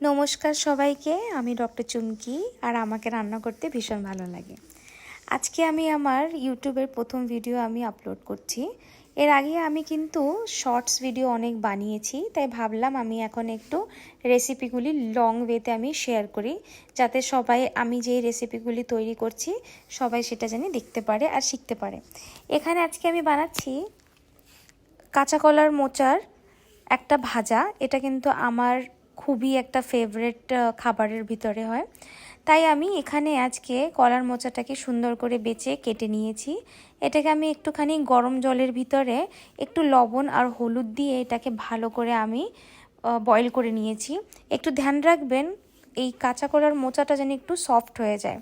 নমস্কার সবাইকে, আমি ডক্টর চুমকি আর আমাকে রান্না করতে ভীষণ ভালো লাগে। আজকে আমি আমার ইউটিউবের প্রথম ভিডিও আমি আপলোড করছি। এর আগে আমি কিন্তু শর্টস ভিডিও অনেক বানিয়েছি, তাই ভাবলাম আমি এখন একটু রেসিপিগুলি লং ওয়েতে আমি শেয়ার করি, যাতে সবাই আমি যেই রেসিপিগুলি তৈরি করছি সবাই সেটা জানি দেখতে পারে আর শিখতে পারে। এখানে আজকে আমি বানাচ্ছি কাঁচা কলার মোচার একটা ভাজা। এটা কিন্তু আমার খুবই একটা ফেভারিট খাবারের ভিতরে হয়, তাই আমি এখানে আজকে কলার মোচাটাকে সুন্দর করে বেছে কেটে নিয়েছি। এটাকে আমি একটুখানি গরম জলের ভিতরে একটু লবণ আর হলুদ দিয়ে এটাকে ভালো করে আমি বয়েল করে নিয়েছি। একটু ধ্যান রাখবেন এই কাঁচা কলার মোচাটা যেন একটু সফট হয়ে যায়।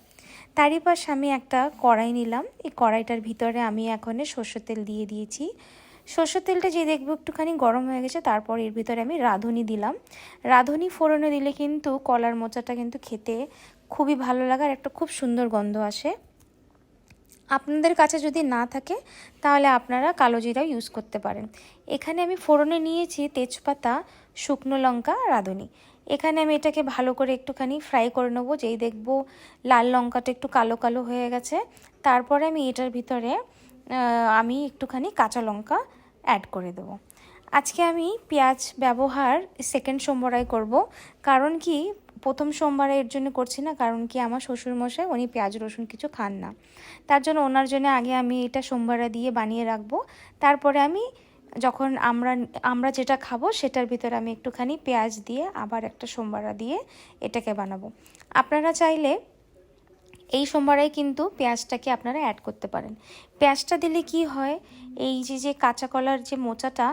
তারই পাশে আমি একটা কড়াই নিলাম। এই কড়াইটার ভিতরে আমি এখন সরষের তেল দিয়ে দিয়েছি। সরষের তেলটা যে দেখবো একটুখানি গরম হয়ে গেছে, তারপর এর ভিতরে আমি রাঁধুনি দিলাম। রাঁধুনি ফোড়নে দিলে কিন্তু কলার মোচাটা কিন্তু খেতে খুবই ভালো লাগে আর একটা খুব সুন্দর গন্ধ আসে। আপনাদের কাছে যদি না থাকে তাহলে আপনারা কালো জিরাও ইউজ করতে পারেন। এখানে আমি ফোড়নে নিয়েছি তেজপাতা, শুকনো লঙ্কা, রাঁধুনি। এখানে আমি এটাকে ভালো করে একটুখানি ফ্রাই করে নেবো। যেই দেখবো লাল লঙ্কাটা একটু কালো কালো হয়ে গেছে, তারপরে আমি এটার ভিতরে আমি একটুখানি কাঁচা লঙ্কা অ্যাড করে দেবো। আজকে আমি পেঁয়াজ ব্যবহার সেকেন্ড সোমবারে করব। কারণ কি, প্রথম সোমবারে এর জন্য করছি না, কারণ কি আমার শ্বশুরমশাই উনি পেঁয়াজ রসুন কিছু খান না। তার জন্য ওনার জন্য আগে আমি এটা সোমবারে দিয়ে বানিয়ে রাখবো। তারপরে আমি যখন আমরা যেটা খাবো সেটার ভিতরে আমি একটুখানি পেঁয়াজ দিয়ে আবার একটা সোমবারা দিয়ে এটাকে বানাবো। আপনারা চাইলে এই সোমবারেই কিন্তু পেঁয়াজটাকে আপনারা অ্যাড করতে পারেন। পেঁয়াজটা দিলে কি হয়, এই যে কাঁচা কলার যে মোচাটা,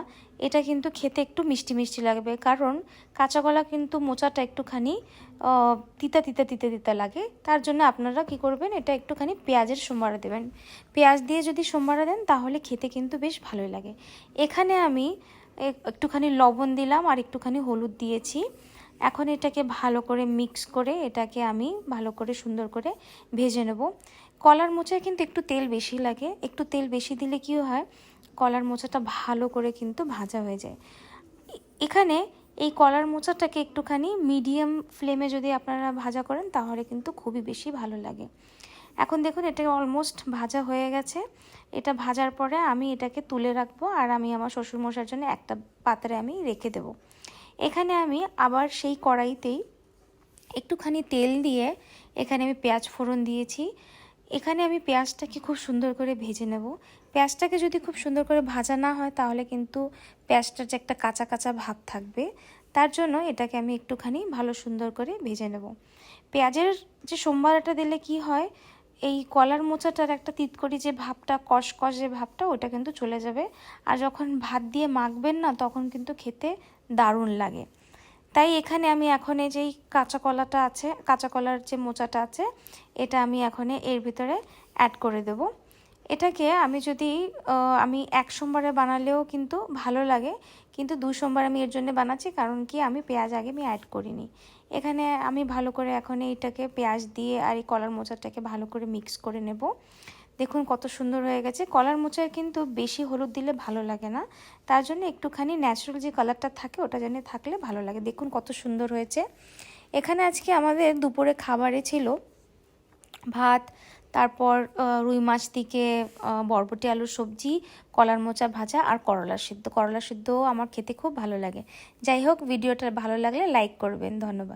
এটা কিন্তু খেতে একটু মিষ্টি মিষ্টি লাগবে। কারণ কাঁচা কলা কিন্তু মোচাটা একটুখানি তিতা তিতা তিতা তিতা লাগে। তার জন্য আপনারা কি করবেন, এটা একটুখানি পেঁয়াজের সোমবারে দেবেন। পেঁয়াজ দিয়ে যদি সোমবারে দেন তাহলে খেতে কিন্তু বেশ ভালোই লাগে। এখানে আমি একটুখানি লবণ দিলাম আর একটুখানি হলুদ দিয়েছি। এখন এটাকে ভালো করে মিক্স করে এটাকে আমি ভালো করে সুন্দর করে ভেজে নেব। কলার মোচায় কিন্তু একটু তেল বেশি লাগে। একটু তেল বেশি দিলে কি হয়, কলার মোচাটা ভালো করে কিন্তু ভাজা হয়ে যায়। এখানে এই কলার মোচাটাকে একটুখানি মিডিয়াম ফ্লেমে যদি আপনারা ভাজা করেন তাহলে কিন্তু খুবই বেশি ভালো লাগে। এখন দেখুন এটা অলমোস্ট ভাজা হয়ে গেছে। এটা ভাজার পরে আমি এটাকে তুলে রাখবো আর আমি আমার শ্বশুরমশাইয়ের জন্য একটা পাত্রে আমি রেখে দেবো। এখানে আমি আবার সেই কড়াইতেই একটুখানি তেল দিয়ে এখানে আমি পেঁয়াজ ফোড়ন দিয়েছি। এখানে আমি পেঁয়াজটাকে খুব সুন্দর করে ভেজে নেব। পেঁয়াজটাকে যদি খুব সুন্দর করে ভাজা না হয় তাহলে কিন্তু পেঁয়াজটার যে একটা কাঁচা কাঁচা ভাব থাকবে। তার জন্য এটাকে আমি একটুখানি ভালো সুন্দর করে ভেজে নেব। পেঁয়াজের যে সোমবারটা দিলে কি হয়, এই কলার মোচাটার একটা তিতকড়ি যে ভাবটা, কষকষ যে ভাবটা, ওটা কিন্তু চলে যাবে। আর যখন ভাত দিয়ে মাখবেন না তখন কিন্তু খেতে দারুণ লাগে। তাই এখানে আমি এখন এই যেই কাঁচা কলাটা আছে, কাঁচা কলার যে মোচাটা আছে, এটা আমি এখন এর ভিতরে অ্যাড করে দেব। এটাকে আমি যদি আমি এক সোমবারে বানালেও কিন্তু ভালো লাগে, কিন্তু 2 সোমবার আমি এর জন্য বানাচ্ছি, কারণ কি আমি পেঁয়াজ আগে আমি অ্যাড করিনি। এখানে আমি ভালো করে এখন এইটাকে পেঁয়াজ দিয়ে আর এই কলার মোচাটাকে ভালো করে মিক্স করে নেব। দেখুন কত সুন্দর হয়ে গেছে। কলার মোচায় কিন্তু বেশি হলুদ দিলে ভালো লাগে না, তার জন্য একটুখানি ন্যাচারাল যে কালারটা থাকে ওটা যেন থাকলে ভালো লাগে। দেখুন কত সুন্দর হয়েছে। এখানে আজকে আমাদের দুপুরে খাবারে ছিল ভাত, তারপর রুই মাছ থেকে বরবটি আলুর সবজি, কলার মোচা ভাজা আর করলা সিদ্ধ। করলা সিদ্ধও আমার খেতে খুব ভালো লাগে। যাই হোক, ভিডিওটা ভালো লাগলে লাইক করবেন। ধন্যবাদ।